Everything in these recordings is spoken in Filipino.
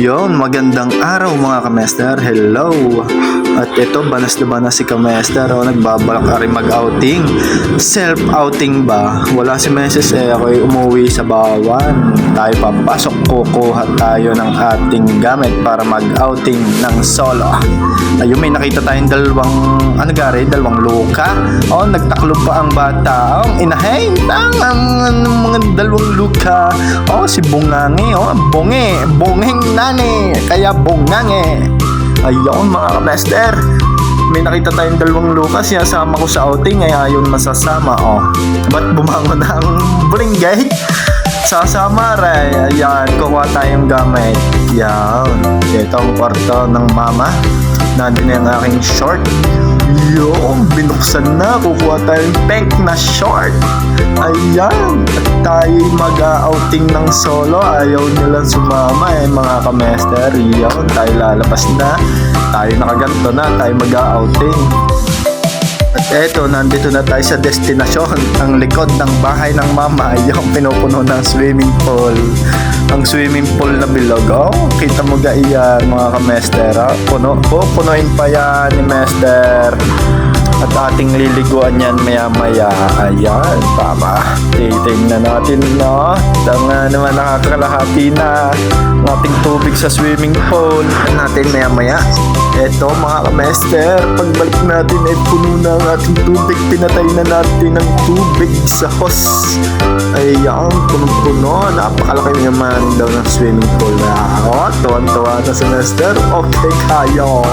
Yon, magandang araw mga kamester. Hello. At ito, banas na banas si kamester. Nagbabalak rin mag-outing. Self-outing ba? Wala si Meses ako'y umuwi sa Bawan. Tayo papasok, kukuha tayo ng ating gamit para mag-outing ng solo. Ayun, may nakita tayong dalawang luka. Nagtaklo pa ang bata. Inahay, mga dalawang luka. Si Bungangi. Bongeng nani. Kaya Bungangi. Ayun mga kamester, may nakita tayong dalawang luka. Sinasama ko sa outing, ay ayun masasama. Ba't bumangon ang bringgay? Sasama rin. Ayan, kukuha tayong gamit. Yan, ito ang kwarto ng mama. Nandun yung aking short. Yung binuksan na, kukuha tayong pink na short. Ayan, at tayo mag-outing ng solo. Ayaw nilang sumama mga kamester. Yun, tayo lalabas na. Tayo nakaganto na, tayo mag-outing. At eto, nandito na tayo sa destinasyon. Ang likod ng bahay ng mama, yung pinupuno ng swimming pool. Ang swimming pool na bilog. Kita mo ga iyan mga kamester. Punuin pa yan ni Mester. At ating liliguan yan maya-maya. Ayan, tama. Titingnan natin, no? Tanga naman, nakakalahati na ang ating tubig sa swimming pool. Natin maya-maya. Eto mga kamester, pagbalik natin ay puno na ang ating tubig. Pinatay na natin ang tubig sa hose. Ayan, punong-puno. Napakalaki naman daw ng swimming pool na. Tuwan-tuwa na semester. Okay, kaya.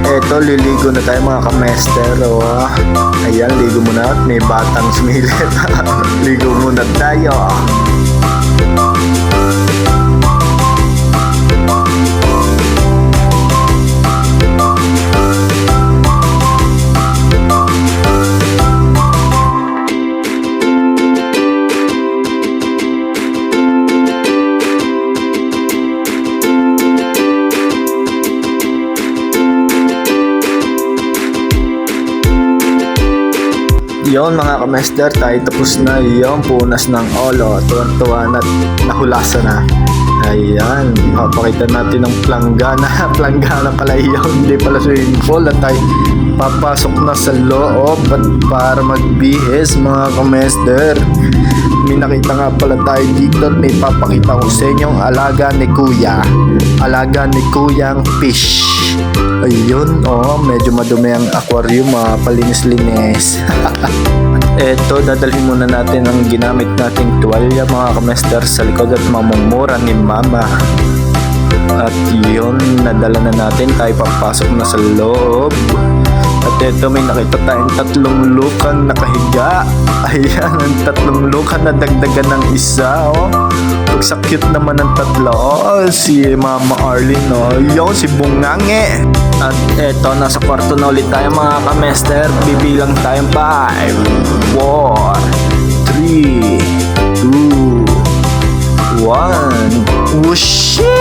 Eto, liligo na tayo mga kamester. Ayan, ligo muna at may batang sumilip. Ligo muna tayo. Yon mga kamester, tayo tapos na yung punas ng olo. Tuwan-tuwa na, nahulasa na. Ayan, papakita natin ang planggana. Planggana pala yun, hindi pala swimming pool. At tayo papasok na sa loob at para magbihis mga kamester. May nakita nga pala tayo dito at may papakita ko sa inyo ang alaga ni Kuya. Alaga ni Kuyang fish. Ayun, medyo madumi ang aquarium, palinis-linis. Eto, dadalhin muna natin ang ginamit nating tuwalya mga kamester sa likod at mamumura ni mama. At yun, nadala na natin, tayo papasok na sa loob. At eto, may nakita tayong tatlong lukan nakahiga. Ayan, ang tatlong lukan na dagdagan ng isa. Pagsakit naman ng tatlo. Si Mama Arlene. Yung si Bungangi. At eto, nasa kwarto na ulit tayo mga kamester. Bibilang tayong 5, 4, 3, 2, 1. Whooshing!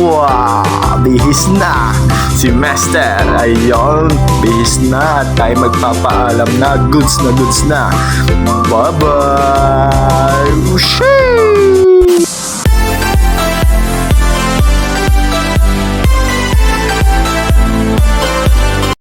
Wow! Bihis na si Master. Ayun, bihis na. Tayo magpapaalam na. Goods na. Bye-bye! Whooshing!